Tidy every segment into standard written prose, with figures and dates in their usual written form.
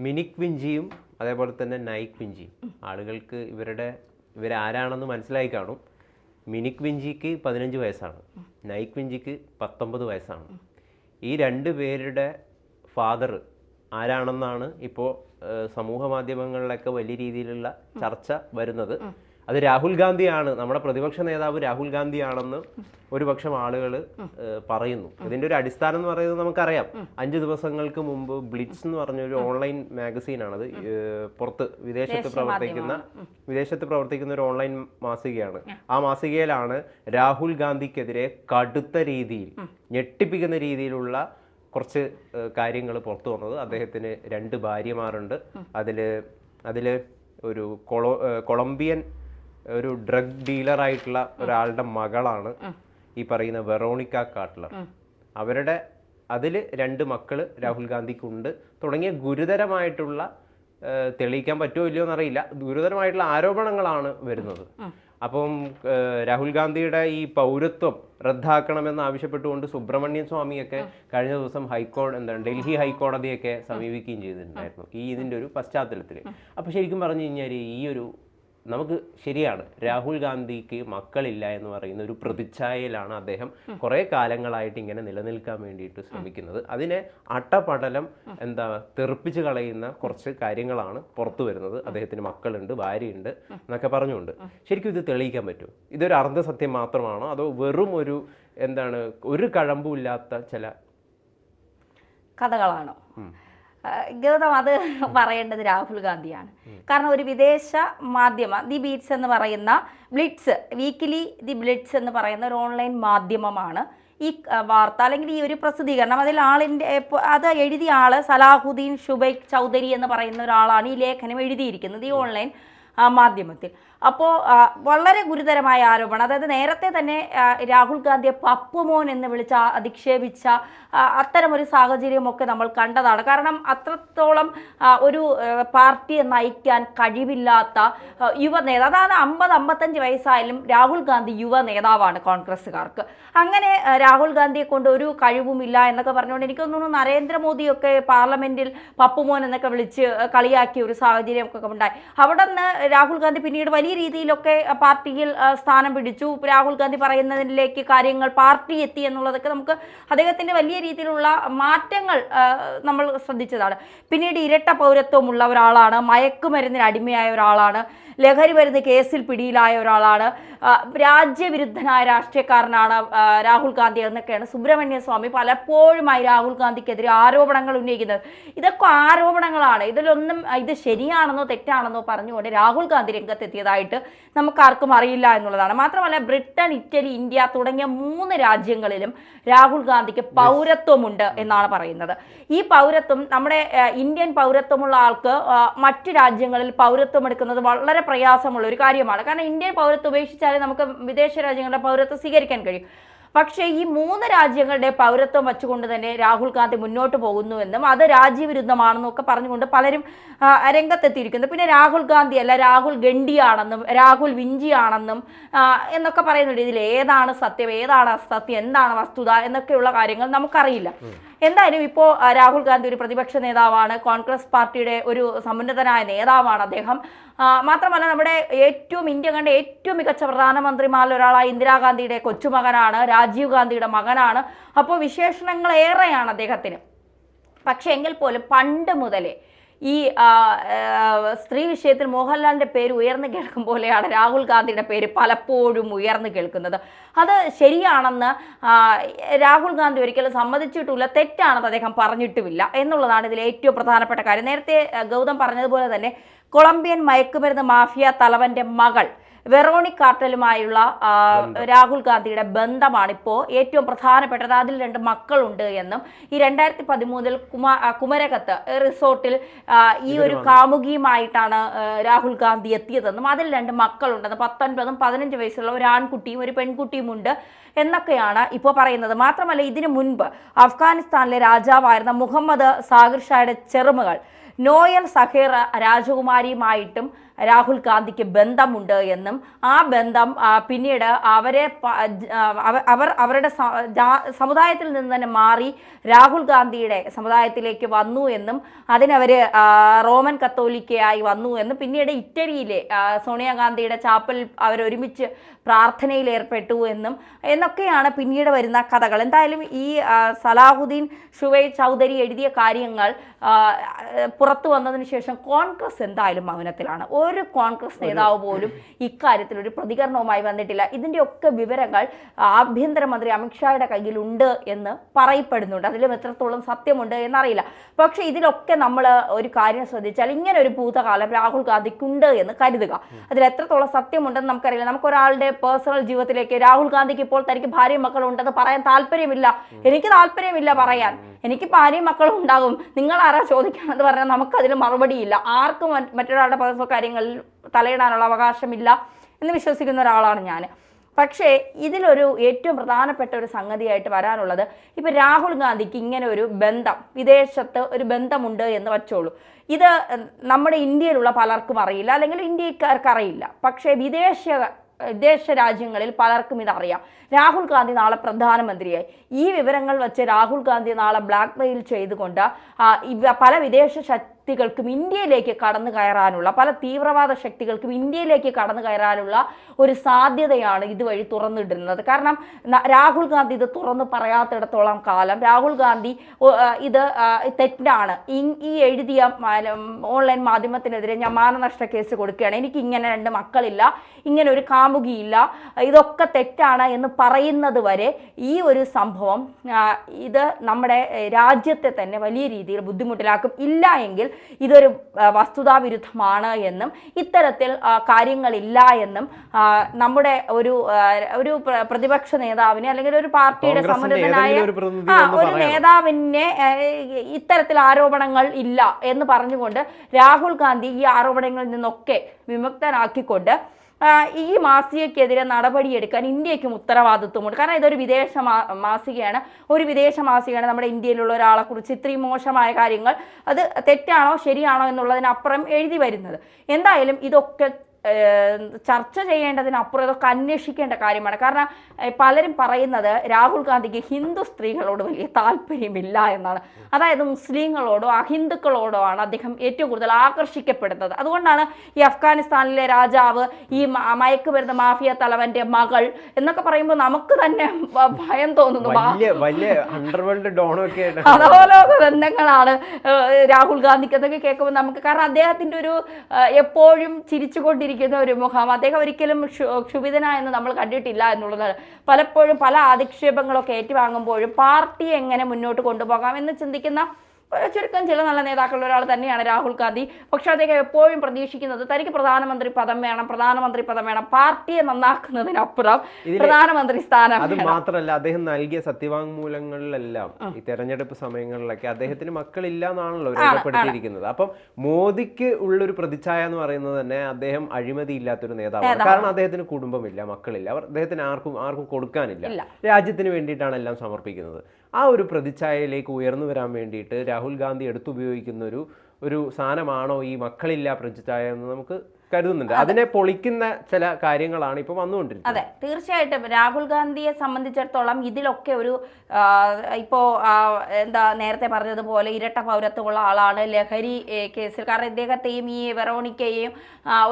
മിനിക് വിഞ്ചിയും അതേപോലെ തന്നെ നൈക് വിഞ്ചിയും ആളുകൾക്ക് ഇവരാരാണെന്ന് മനസ്സിലായി കാണും. മിനിക് വിഞ്ചിക്ക് 15 വയസ്സാണ്, നൈക് വിഞ്ചിക്ക് 19 വയസ്സാണ്. ഈ 2 പേരുടെ ഫാദർ ആരാണെന്നാണ് ഇപ്പോൾ സമൂഹ മാധ്യമങ്ങളിലൊക്കെ വലിയ രീതിയിലുള്ള ചർച്ച വരുന്നത്. അത് രാഹുൽ ഗാന്ധിയാണ്, നമ്മുടെ പ്രതിപക്ഷ നേതാവ് രാഹുൽ ഗാന്ധിയാണെന്ന് ഒരുപക്ഷം ആളുകൾ പറയുന്നു. ഇതിന്റെ ഒരു അടിസ്ഥാനം എന്ന് പറയുന്നത് നമുക്കറിയാം. 5 ദിവസങ്ങൾക്ക് മുമ്പ് ബ്ലിറ്റ്സ് എന്ന് പറഞ്ഞൊരു ഓൺലൈൻ മാഗസീനാണത്, പുറത്ത് വിദേശത്ത് പ്രവർത്തിക്കുന്ന ഒരു ഓൺലൈൻ മാസികയാണ്. ആ മാസികയിലാണ് രാഹുൽ ഗാന്ധിക്കെതിരെ കടുത്ത രീതിയിൽ ഞെട്ടിപ്പിക്കുന്ന രീതിയിലുള്ള കുറച്ച് കാര്യങ്ങൾ പുറത്തു വന്നത്. അദ്ദേഹത്തിന് 2 ഭാര്യമാരുണ്ട്. അതില് ഒരു കൊളംബിയൻ ഒരു ഡ്രഗ് ഡീലറായിട്ടുള്ള ഒരാളുടെ മകളാണ് ഈ പറയുന്ന വെറോണിക്ക കാട്ട്ലർ. അതിൽ 2 മക്കള് രാഹുൽ ഗാന്ധിക്കുണ്ട്. തുടങ്ങിയ ഗുരുതരമായിട്ടുള്ള, തെളിയിക്കാൻ പറ്റുമോ ഇല്ലയോ എന്നറിയില്ല, ഗുരുതരമായിട്ടുള്ള ആരോപണങ്ങളാണ് വരുന്നത്. അപ്പം രാഹുൽ ഗാന്ധിയുടെ ഈ പൗരത്വം റദ്ദാക്കണമെന്ന് ആവശ്യപ്പെട്ടുകൊണ്ട് സുബ്രഹ്മണ്യൻ സ്വാമിയൊക്കെ കഴിഞ്ഞ ദിവസം ഡൽഹി ഹൈക്കോടതിയൊക്കെ സമീപിക്കുകയും ചെയ്തിട്ടുണ്ടായിരുന്നു ഇതിൻ്റെ ഒരു പശ്ചാത്തലത്തിൽ. അപ്പോൾ ശരിക്കും പറഞ്ഞു കഴിഞ്ഞാൽ നമുക്ക് ശരിയാണ്, രാഹുൽ ഗാന്ധിക്ക് മക്കളില്ല എന്ന് പറയുന്ന ഒരു പ്രതിച്ഛായയിലാണ് അദ്ദേഹം കുറേ കാലങ്ങളായിട്ട് ഇങ്ങനെ നിലനിൽക്കാൻ വേണ്ടിയിട്ട് ശ്രമിക്കുന്നത്. അതിനെ അട്ടപടലം തെറിപ്പിച്ച് കളയുന്ന കുറച്ച് കാര്യങ്ങളാണ് പുറത്തു വരുന്നത്. അദ്ദേഹത്തിന് മക്കളുണ്ട്, ഭാര്യയുണ്ട് എന്നൊക്കെ പറഞ്ഞുകൊണ്ട്. ശരിക്കും ഇത് തെളിയിക്കാൻ പറ്റുമോ? ഇതൊരു അർദ്ധസത്യം മാത്രമാണോ, അതോ വെറും ഒരു കഴമ്പും ഇല്ലാത്ത ചില കഥകളാണോ? ഗൗതം, അത് പറയേണ്ടത് രാഹുൽ ഗാന്ധിയാണ്. കാരണം ഒരു വിദേശ മാധ്യമ ദി ബീറ്റ്സ് എന്ന് പറയുന്ന ബ്ലിറ്റ്സ്, വീക്കിലി ദി ബ്ലിറ്റ്സ് എന്ന് പറയുന്ന ഒരു ഓൺലൈൻ മാധ്യമമാണ് ഈ വാർത്ത അല്ലെങ്കിൽ ഈ ഒരു പ്രസിദ്ധീകരണം. അത് എഴുതിയ ആള് സലാഹുദ്ദീൻ ഷുബൈഖ് ചൗധരി എന്ന് പറയുന്ന ഒരാളാണ് ഈ ലേഖനം എഴുതിയിരിക്കുന്നത് ഈ ഓൺലൈൻ മാധ്യമത്തിൽ. അപ്പോൾ വളരെ ഗുരുതരമായ ആരോപണം, അതായത് നേരത്തെ തന്നെ രാഹുൽ ഗാന്ധിയെ പപ്പുമോൻ എന്ന് വിളിച്ച് അധിക്ഷേപിച്ച അത്തരമൊരു സാഹചര്യമൊക്കെ നമ്മൾ കണ്ടതാണ്. കാരണം അത്രത്തോളം ഒരു പാർട്ടിയെ നയിക്കാൻ കഴിവില്ലാത്ത യുവ നേതാവ്, അതാണ് 50-55 വയസ്സായാലും രാഹുൽ ഗാന്ധി യുവ നേതാവാണ് കോൺഗ്രസ്സുകാർക്ക്. അങ്ങനെ രാഹുൽ ഗാന്ധിയെ കൊണ്ട് ഒരു കഴിവുമില്ല എന്നൊക്കെ പറഞ്ഞുകൊണ്ട് എനിക്ക് തോന്നുന്നു നരേന്ദ്രമോദിയൊക്കെ പാർലമെന്റിൽ പപ്പുമോൻ എന്നൊക്കെ വിളിച്ച് കളിയാക്കിയ ഒരു സാഹചര്യമൊക്കെ ഉണ്ടായി. അവിടെ നിന്ന് രാഹുൽ ഗാന്ധി പിന്നീട് വലിയ രീതിയിലൊക്കെ പാർട്ടിയിൽ സ്ഥാനം പിടിച്ചു. രാഹുൽ ഗാന്ധി പറയുന്നതിലേക്ക് കാര്യങ്ങൾ പാർട്ടി എത്തി എന്നുള്ളതൊക്കെ നമുക്ക് അദ്ദേഹത്തിന്റെ വലിയ രീതിയിലുള്ള മാറ്റങ്ങൾ നമ്മൾ ശ്രദ്ധിച്ചതാണ്. പിന്നീട് ഇരട്ട പൗരത്വമുള്ള ഒരാളാണ്, മയക്കുമരുന്നിന് അടിമയായ ഒരാളാണ്, ലഹരി മരുന്ന് കേസിൽ പിടിയിലായ ഒരാളാണ്, രാജ്യവിരുദ്ധനായ രാഷ്ട്രീയക്കാരനാണ് രാഹുൽ ഗാന്ധി എന്നൊക്കെയാണ് സുബ്രഹ്മണ്യൻ സ്വാമി പലപ്പോഴുമായി രാഹുൽ ഗാന്ധിക്കെതിരെ ആരോപണങ്ങൾ ഉന്നയിക്കുന്നത്. ഇതൊക്കെ ആരോപണങ്ങളാണ്. ഇതിലൊന്നും ഇത് ശരിയാണെന്നോ തെറ്റാണെന്നോ പറഞ്ഞുകൊണ്ട് രാഹുൽ ഗാന്ധി രംഗത്തെത്തിയതായിട്ട് നമുക്കാർക്കും അറിയില്ല എന്നുള്ളതാണ്. മാത്രമല്ല ബ്രിട്ടൻ, ഇറ്റലി, ഇന്ത്യ തുടങ്ങിയ 3 രാജ്യങ്ങളിലും രാഹുൽ ഗാന്ധിക്ക് പൗരത്വമുണ്ട് എന്നാണ് പറയുന്നത്. ഈ പൗരത്വം, നമ്മുടെ ഇന്ത്യൻ പൗരത്വമുള്ള ആൾക്ക് മറ്റു രാജ്യങ്ങളിൽ പൗരത്വം എടുക്കുന്നത് വളരെ പ്രയാസമുള്ള ഒരു കാര്യമാണ്. കാരണം ഇന്ത്യൻ പൗരത്വം ഉപേക്ഷിച്ചാലേ നമുക്ക് വിദേശ രാജ്യങ്ങളുടെ പൗരത്വം സ്വീകരിക്കാൻ കഴിയും. പക്ഷേ ഈ 3 രാജ്യങ്ങളുടെ പൗരത്വം വെച്ചുകൊണ്ട് തന്നെ രാഹുൽ ഗാന്ധി മുന്നോട്ട് പോകുന്നുവെന്നും അത് രാജ്യവിരുദ്ധമാണെന്നും ഒക്കെ പറഞ്ഞുകൊണ്ട് പലരും രംഗത്തെത്തിയിരിക്കുന്നു. പിന്നെ രാഹുൽ ഗാന്ധി അല്ല, രാഹുൽ ഗണ്ഡിയാണെന്നും രാഹുൽ വിഞ്ചിയാണെന്നും എന്നൊക്കെ പറയുന്നുണ്ട്. ഇതിൽ ഏതാണ് സത്യം, ഏതാണ് അസത്യം, എന്താണ് വസ്തുത എന്നൊക്കെയുള്ള കാര്യങ്ങൾ നമുക്കറിയില്ല. എന്തായാലും ഇപ്പോൾ രാഹുൽ ഗാന്ധി ഒരു പ്രതിപക്ഷ നേതാവാണ്, കോൺഗ്രസ് പാർട്ടിയുടെ ഒരു സമുന്നതനായ നേതാവാണ് അദ്ദേഹം. മാത്രമല്ല നമ്മുടെ ഇന്ത്യ കണ്ട ഏറ്റവും മികച്ച പ്രധാനമന്ത്രിമാരിൽ ഒരാളായ ഇന്ദിരാഗാന്ധിയുടെ കൊച്ചുമകനാണ്, രാജീവ് ഗാന്ധിയുടെ മകനാണ്. അപ്പോൾ വിശേഷണങ്ങൾ ഏറെയാണ് അദ്ദേഹത്തിന്. പക്ഷെ എങ്കിൽ പോലും പണ്ട് മുതലേ ഈ സ്ത്രീ വിഷയത്തിൽ മോഹൻലാലിൻ്റെ പേര് ഉയർന്നു കേൾക്കും പോലെയാണ് രാഹുൽ ഗാന്ധിയുടെ പേര് പലപ്പോഴും ഉയർന്നു കേൾക്കുന്നത്. അത് ശരിയാണെന്ന് രാഹുൽ ഗാന്ധി ഒരിക്കലും സമ്മതിച്ചിട്ടില്ല, തെറ്റാണെന്ന് അദ്ദേഹം പറഞ്ഞിട്ടുമില്ല എന്നുള്ളതാണ് ഇതിൽ ഏറ്റവും പ്രധാനപ്പെട്ട കാര്യം. നേരത്തെ ഗൗതം പറഞ്ഞതുപോലെ തന്നെ കൊളംബിയൻ മയക്കുമരുന്ന് മാഫിയ തലവന്റെ മകൾ വെറോണിക് കാർട്ടലുമായുള്ള രാഹുൽ ഗാന്ധിയുടെ ബന്ധമാണിപ്പോൾ ഏറ്റവും പ്രധാനപ്പെട്ടത്. അതിൽ 2 മക്കളുണ്ട് എന്നും ഈ 2013 കുമരകത്ത് റിസോർട്ടിൽ ഈ ഒരു കാമുകിയുമായിട്ടാണ് രാഹുൽ ഗാന്ധി എത്തിയതെന്നും അതിൽ 2 മക്കളുണ്ടെന്നും 19ഉം 15 വയസ്സുള്ള ഒരു ആൺകുട്ടിയും ഒരു പെൺകുട്ടിയുമുണ്ട് എന്നൊക്കെയാണ് ഇപ്പോൾ പറയുന്നത്. മാത്രമല്ല ഇതിനു മുൻപ് അഫ്ഗാനിസ്ഥാനിലെ രാജാവായിരുന്ന മുഹമ്മദ് സാഗിർ ഷായുടെ ചെറുമകൾ നോയൽ സഹീർ രാജകുമാരിയുമായിട്ടും രാഹുൽ ഗാന്ധിക്ക് ബന്ധമുണ്ട് എന്നും ആ ബന്ധം പിന്നീട് അവരുടെ സമുദായത്തിൽ നിന്ന് തന്നെ മാറി രാഹുൽ ഗാന്ധിയുടെ സമുദായത്തിലേക്ക് വന്നു എന്നും അതിനവർ റോമൻ കത്തോലിക്കയായി വന്നു എന്നും പിന്നീട് ഇറ്റലിയിലെ സോണിയാഗാന്ധിയുടെ ചാപ്പലിൽ അവരൊരുമിച്ച് പ്രാർത്ഥനയിൽ ഏർപ്പെട്ടു എന്നൊക്കെയാണ് പിന്നീട് വരുന്ന കഥകൾ. എന്തായാലും ഈ സലാഹുദ്ദീൻ ഷുവൈദ് ചൗധരി എഴുതിയ കാര്യങ്ങൾ പുറത്തു വന്നതിന് ശേഷം കോൺഗ്രസ് എന്തായാലും മൗനത്തിലാണ്. ഒരു കോൺഗ്രസ് നേതാവ് പോലും ഇക്കാര്യത്തിൽ ഒരു പ്രതികരണവുമായി വന്നിട്ടില്ല. ഇതിൻ്റെയൊക്കെ വിവരങ്ങൾ ആഭ്യന്തരമന്ത്രി അമിത്ഷായുടെ കയ്യിലുണ്ട് എന്ന് പറയപ്പെടുന്നുണ്ട്. അതിലും എത്രത്തോളം സത്യമുണ്ട് എന്നറിയില്ല. പക്ഷേ ഇതിലൊക്കെ നമ്മൾ ഒരു കാര്യം ശ്രദ്ധിച്ചാൽ ഇങ്ങനെ ഒരു ഭൂതകാലം രാഹുൽ ഗാന്ധിക്കുണ്ട് എന്ന് കരുതുക. അതിൽ എത്രത്തോളം സത്യമുണ്ടെന്ന് നമുക്കറിയില്ല. നമുക്കൊരാളുടെ പേഴ്സണൽ ജീവിതത്തിലേക്ക് രാഹുൽ ഗാന്ധിക്ക് ഇപ്പോൾ തനിക്ക് ഭാര്യയും മക്കളും ഉണ്ടെന്ന് പറയാൻ താല്പര്യമില്ല. എനിക്ക് താല്പര്യമില്ല പറയാൻ. എനിക്ക് ഭാര്യയും മക്കളും ഉണ്ടാകും, നിങ്ങൾ ആരാ ചോദിക്കാമെന്ന് പറഞ്ഞാൽ നമുക്കതിന് മറുപടിയില്ല. ആർക്കും മറ്റൊരാളുടെ പേഴ്സണൽ കാര്യങ്ങളിൽ തലയിടാനുള്ള അവകാശമില്ല എന്ന് വിശ്വസിക്കുന്ന ഒരാളാണ് ഞാൻ. പക്ഷേ ഇതിലൊരു ഏറ്റവും പ്രധാനപ്പെട്ട ഒരു സംഗതിയായിട്ട് വരാനുള്ളത്, ഇപ്പം രാഹുൽ ഗാന്ധിക്ക് ഇങ്ങനെ ഒരു ബന്ധം, വിദേശത്ത് ഒരു ബന്ധമുണ്ട് എന്ന് വച്ചോളൂ. ഇത് നമ്മുടെ ഇന്ത്യയിലുള്ള പലർക്കും അറിയില്ല, അല്ലെങ്കിൽ ഇന്ത്യക്കാർക്ക് അറിയില്ല. പക്ഷേ വിദേശ രാജ്യങ്ങളിൽ പലർക്കും ഇതറിയാം. രാഹുൽ ഗാന്ധി നാളെ പ്രധാനമന്ത്രിയായി. ഈ വിവരങ്ങൾ വെച്ച് രാഹുൽ ഗാന്ധി നാളെ ബ്ലാക്ക് മെയിൽ ചെയ്തുകൊണ്ട് പല വിദേശ ശക്തികൾക്കും ഇന്ത്യയിലേക്ക് കടന്നു കയറാനുള്ള, പല തീവ്രവാദ ശക്തികൾക്കും ഇന്ത്യയിലേക്ക് കടന്നു കയറാനുള്ള ഒരു സാധ്യതയാണ് ഇതുവഴി തുറന്നിടുന്നത്. കാരണം രാഹുൽ ഗാന്ധി ഇത് തുറന്നു പറയാത്തിടത്തോളം കാലം രാഹുൽ ഗാന്ധി ഇത് തെറ്റാണ്, ഈ എഴുതിയ ഓൺലൈൻ മാധ്യമത്തിനെതിരെ ഞാൻ മാനനഷ്ട കേസ് കൊടുക്കുകയാണ്, എനിക്ക് ഇങ്ങനെ 2 മക്കളില്ല, ഇങ്ങനെ ഒരു കാമുകിയില്ല, ഇതൊക്കെ തെറ്റാണ് എന്ന് പറയുന്നത് വരെ ഈ ഒരു സംഭവം ഇത് നമ്മുടെ രാജ്യത്തെ തന്നെ വലിയ രീതിയിൽ ബുദ്ധിമുട്ടിലാക്കും. ഇല്ല എങ്കിൽ ഇതൊരു വസ്തുതാവിരുദ്ധമാണ് എന്നും ഇത്തരത്തിൽ കാര്യങ്ങളില്ല എന്നും നമ്മുടെ ഒരു പ്രതിപക്ഷ നേതാവിനെ, അല്ലെങ്കിൽ ഒരു പാർട്ടിയുടെ സമുന്നതനായ ഒരു നേതാവിനെ ഇത്തരത്തിൽ ആരോപണങ്ങൾ ഇല്ല എന്ന് പറഞ്ഞുകൊണ്ട് രാഹുൽ ഗാന്ധി ഈ ആരോപണങ്ങളിൽ നിന്നൊക്കെ വിമുക്തനാക്കിക്കൊണ്ട് ഈ മാസികയ്ക്കെതിരെ നടപടിയെടുക്കാൻ ഇന്ത്യക്കും ഉത്തരവാദിത്വമുണ്ട്. കാരണം ഇതൊരു വിദേശ മാസികയാണ്. നമ്മുടെ ഇന്ത്യയിലുള്ള ഒരാളെ കുറിച്ച് ഇത്രയും മോശമായ കാര്യങ്ങൾ അത് തെറ്റാണോ ശരിയാണോ എന്നുള്ളതിനപ്പുറം എഴുതി വരുന്നത്. എന്തായാലും ഇതൊക്കെ ചർച്ച ചെയ്യേണ്ടതിനപ്പുറം ഇതൊക്കെ അന്വേഷിക്കേണ്ട കാര്യമാണ്. കാരണം പലരും പറയുന്നത് രാഹുൽ ഗാന്ധിക്ക് ഹിന്ദു സ്ത്രീകളോട് വലിയ താല്പര്യമില്ല എന്നാണ്. അതായത് മുസ്ലിങ്ങളോടോ അഹിന്ദുക്കളോടോ ആണ് അദ്ദേഹം ഏറ്റവും കൂടുതൽ ആകർഷിക്കപ്പെടുന്നത്. അതുകൊണ്ടാണ് ഈ അഫ്ഗാനിസ്ഥാനിലെ രാജാവ്, ഈ മയക്കുമരുന്ന് മാഫിയ തലവന്റെ മകൾ എന്നൊക്കെ പറയുമ്പോൾ നമുക്ക് തന്നെ ഭയം തോന്നുന്നു. അധോലോക ബന്ധങ്ങളാണ് രാഹുൽ ഗാന്ധിക്ക് എന്നൊക്കെ കേൾക്കുമ്പോൾ നമുക്ക്. കാരണം അദ്ദേഹത്തിന്റെ ഒരു എപ്പോഴും ചിരിച്ചുകൊണ്ടിരിക്കുന്ന ഒരു മുഖം, അദ്ദേഹം ഒരിക്കലും ക്ഷുഭിതനായെന്ന് നമ്മൾ കണ്ടിട്ടില്ല എന്നുള്ളതാണ്. പലപ്പോഴും പല അധിക്ഷേപങ്ങളൊക്കെ ഏറ്റുവാങ്ങുമ്പോഴും പാർട്ടിയെ എങ്ങനെ മുന്നോട്ട് കൊണ്ടുപോകാം എന്ന് ചിന്തിക്കുന്ന ചുരുക്കം ചില നല്ല നേതാക്കളുടെ ഒരാൾ തന്നെയാണ് രാഹുൽ ഗാന്ധി. പക്ഷെ അദ്ദേഹം എപ്പോഴും പ്രതീക്ഷിക്കുന്നത് തനിക്ക് പ്രധാനമന്ത്രി പദം വേണം, പാർട്ടിയെ നന്നാക്കുന്നതിനപ്പുറം പ്രധാനമന്ത്രി സ്ഥാനം. അത് മാത്രമല്ല, അദ്ദേഹം നൽകിയ സത്യവാങ്മൂലങ്ങളിലെല്ലാം ഈ തെരഞ്ഞെടുപ്പ് സമയങ്ങളിലൊക്കെ അദ്ദേഹത്തിന് മക്കളില്ല എന്നാണല്ലോ രേഖപ്പെടുത്തിയിരിക്കുന്നത്. അപ്പം മോദിക്ക് ഉള്ളൊരു പ്രതിച്ഛായ എന്ന് പറയുന്നത് തന്നെ അദ്ദേഹം അഴിമതി ഇല്ലാത്തൊരു നേതാവാണ്. കാരണം അദ്ദേഹത്തിന് കുടുംബമില്ല, മക്കളില്ല, അദ്ദേഹത്തിന് ആർക്കും കൊടുക്കാനില്ല, രാജ്യത്തിന് വേണ്ടിയിട്ടാണ് എല്ലാം സമർപ്പിക്കുന്നത്. ആ ഒരു പ്രതിച്ഛായയിലേക്ക് ഉയർന്നു വരാൻ വേണ്ടിയിട്ട് രാഹുൽ ഗാന്ധി എടുത്തുപയോഗിക്കുന്ന ഒരു സാധനമാണോ ഈ മക്കളില്ല പ്രതിച്ഛായ എന്ന് നമുക്ക് കരുതുന്നുണ്ട്. അതിനെ പൊളിക്കുന്ന ചില കാര്യങ്ങളാണ് ഇപ്പോൾ വന്നുകൊണ്ടിരിക്കുന്നത്. അതെ, തീർച്ചയായിട്ടും രാഹുൽ ഗാന്ധിയെ സംബന്ധിച്ചിടത്തോളം ഇതിലൊക്കെ ഒരു ഇപ്പോൾ നേരത്തെ പറഞ്ഞതുപോലെ ഇരട്ട പൗരത്വമുള്ള ആളാണ്. ലഹരി കേസിൽ, കാരണം ഇദ്ദേഹത്തെയും ഈ വെറോണിക്കയെയും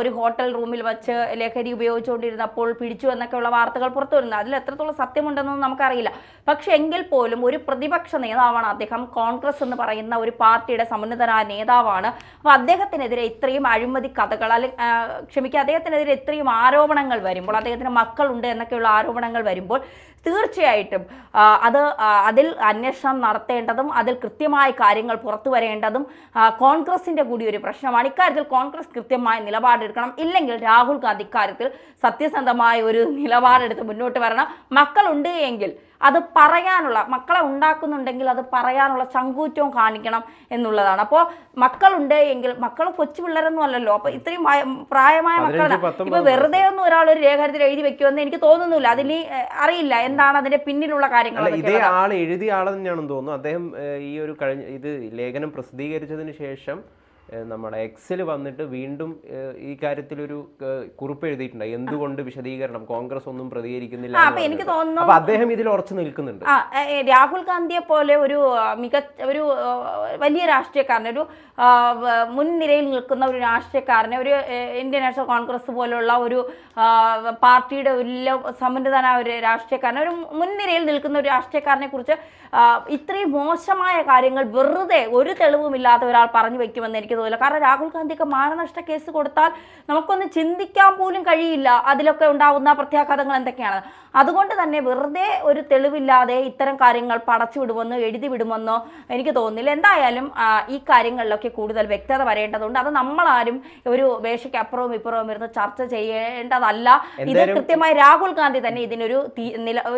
ഒരു ഹോട്ടൽ റൂമിൽ വെച്ച് ലഹരി ഉപയോഗിച്ചുകൊണ്ടിരുന്നപ്പോൾ പിടിച്ചു എന്നൊക്കെയുള്ള വാർത്തകൾ പുറത്തു വരുന്നത്. അതിൽ എത്രത്തോളം സത്യമുണ്ടെന്നൊന്നും നമുക്കറിയില്ല. പക്ഷെ എങ്കിൽ പോലും ഒരു പ്രതിപക്ഷ നേതാവാണ് അദ്ദേഹം. കോൺഗ്രസ് എന്ന് പറയുന്ന ഒരു പാർട്ടിയുടെ സമുന്നതനായ നേതാവാണ്. അപ്പോൾ അദ്ദേഹത്തിനെതിരെ ഇത്രയും അഴിമതി കഥകൾ, അല്ലെങ്കിൽ അദ്ദേഹത്തിനെതിരെ ഇത്രയും ആരോപണങ്ങൾ വരുമ്പോൾ, അദ്ദേഹത്തിന് മക്കളുണ്ട് എന്നൊക്കെയുള്ള ആരോപണങ്ങൾ വരുമ്പോൾ തീർച്ചയായിട്ടും അതിൽ അന്വേഷണം നടത്തേണ്ടതും അതിൽ കൃത്യമായ കാര്യങ്ങൾ പുറത്തു വരേണ്ടതും കോൺഗ്രസിൻ്റെ കൂടി ഒരു പ്രശ്നമാണ്. ഇക്കാര്യത്തിൽ കോൺഗ്രസ് കൃത്യമായ നിലപാടെടുക്കണം. ഇല്ലെങ്കിൽ രാഹുൽ ഗാന്ധി ഇക്കാര്യത്തിൽ സത്യസന്ധമായ ഒരു നിലപാടെടുത്ത് മുന്നോട്ട് വരണം. മക്കളുണ്ട് എങ്കിൽ അത് പറയാനുള്ള, മക്കളെ ഉണ്ടാക്കുന്നുണ്ടെങ്കിൽ അത് പറയാനുള്ള ചങ്കൂറ്റവും കാണിക്കണം എന്നുള്ളതാണ്. അപ്പോൾ മക്കളുണ്ട് എങ്കിൽ, മക്കൾ കൊച്ചു പിള്ളേരൊന്നും അല്ലല്ലോ, അപ്പോൾ ഇത്രയും പ്രായമായ മക്കളാണ്. ഇപ്പൊ വെറുതെ ഒന്നും ഒരാൾ ഒരു രേഖത്തിൽ എഴുതി വെക്കുമെന്ന് എനിക്ക് തോന്നുന്നില്ല. അതിന് അറിയില്ല എന്താണ് അതിന്റെ പിന്നിലുള്ള കാര്യങ്ങൾ. ഇതേ ആൾ എഴുതിയ ആളെന്നാണെന്ന് തോന്നുന്നു. അദ്ദേഹം ഈ ഒരു ലേഖനം പ്രസിദ്ധീകരിച്ചതിന് ശേഷം നമ്മുടെ എക്സിൽ വന്നിട്ട് വീണ്ടും ഈ കാര്യത്തിലൊരു കുറിപ്പ് എഴുതിയിട്ടുണ്ട്. എന്തുകൊണ്ട് വിശദീകരണം, കോൺഗ്രസ് ഒന്നും പ്രതികരിക്കുന്നില്ല. അപ്പൊ എനിക്ക് തോന്നുന്നു അപ്പൊ അദ്ദേഹം ഇതിൽ ഉറച്ചു നിൽക്കുന്നുണ്ട്. രാഹുൽ ഗാന്ധിയെ പോലെ ഒരു ഒരു വലിയ രാഷ്ട്രീയക്കാരനെ, ഒരു മുൻനിരയിൽ നിൽക്കുന്ന ഒരു രാഷ്ട്രീയക്കാരനെ, ഒരു ഇന്ത്യൻ നാഷണൽ കോൺഗ്രസ് പോലുള്ള ഒരു പാർട്ടിയുടെ വലിയ സമുന്നതനായ ഒരു രാഷ്ട്രീയക്കാരനെ, ഒരു മുൻനിരയിൽ നിൽക്കുന്ന ഒരു രാഷ്ട്രീയക്കാരനെ കുറിച്ച് ഇത്രയും മോശമായ കാര്യങ്ങൾ വെറുതെ ഒരു തെളിവുമില്ലാത്ത ഒരാൾ പറഞ്ഞു വയ്ക്കുമെന്ന് എനിക്ക് തോന്നില്ല. കാരണം രാഹുൽ ഗാന്ധിക്ക് മാനനഷ്ട കേസ് കൊടുത്താൽ നമുക്കൊന്ന് ചിന്തിക്കാൻ പോലും കഴിയില്ല അതിലൊക്കെ ഉണ്ടാവുന്ന പ്രത്യാഘാതങ്ങൾ എന്തൊക്കെയാണ്. അതുകൊണ്ട് തന്നെ വെറുതെ ഒരു തെളിവില്ലാതെ ഇത്തരം കാര്യങ്ങൾ പടച്ചു വിടുമെന്നോ എഴുതി വിടുമെന്നോ എനിക്ക് തോന്നുന്നില്ല. എന്തായാലും ഈ കാര്യങ്ങളിലൊക്കെ കൂടുതൽ വ്യക്തത വരേണ്ടതുണ്ട്. അത് നമ്മളാരും ഒരു വേഷയ്ക്ക് അപ്പുറവും ഇപ്പുറവും ഇരുന്ന് ചർച്ച ചെയ്യേണ്ടതല്ല. ഇത് കൃത്യമായി രാഹുൽ ഗാന്ധി തന്നെ ഇതിനൊരു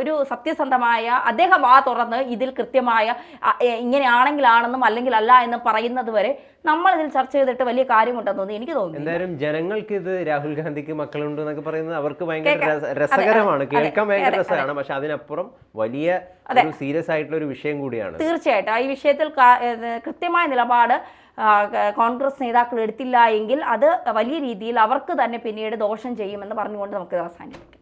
ഒരു സത്യസന്ധമായ, അദ്ദേഹം തുറന്ന് ഇതിൽ കൃത്യമായ ഇങ്ങനെയാണെങ്കിലാണെന്നും അല്ലെങ്കിൽ അല്ല എന്ന് പറയുന്നത് വരെ നമ്മൾ ഇതിൽ ചർച്ച ചെയ്തിട്ട് വലിയ കാര്യമുണ്ടെന്ന് എനിക്ക് തോന്നുന്നു. എന്തായാലും ജനങ്ങൾക്ക് ഇത് രാഹുൽ ഗാന്ധിക്ക് മക്കളുണ്ട് എന്നൊക്കെ പറയുന്നത് അവർക്ക് ഭയങ്കര രസകരമാണ്, കേൾക്കാൻ ഭയങ്കര രസമാണ്. പക്ഷെ അതിനപ്പുറം വലിയ ഒരു സീരിയസ് ആയിട്ടുള്ള ഒരു വിഷയം കൂടിയാണ്. തീർച്ചയായിട്ടും ഈ വിഷയത്തിൽ കൃത്യമായ നിലപാട് കോൺഗ്രസ് നേതാക്കൾ എടുത്തില്ല എങ്കിൽ അത് വലിയ രീതിയിൽ അവർക്ക് തന്നെ പിന്നീട് ദോഷം ചെയ്യുമെന്ന് പറഞ്ഞുകൊണ്ട് നമുക്ക് അവസാനിപ്പിക്കാം.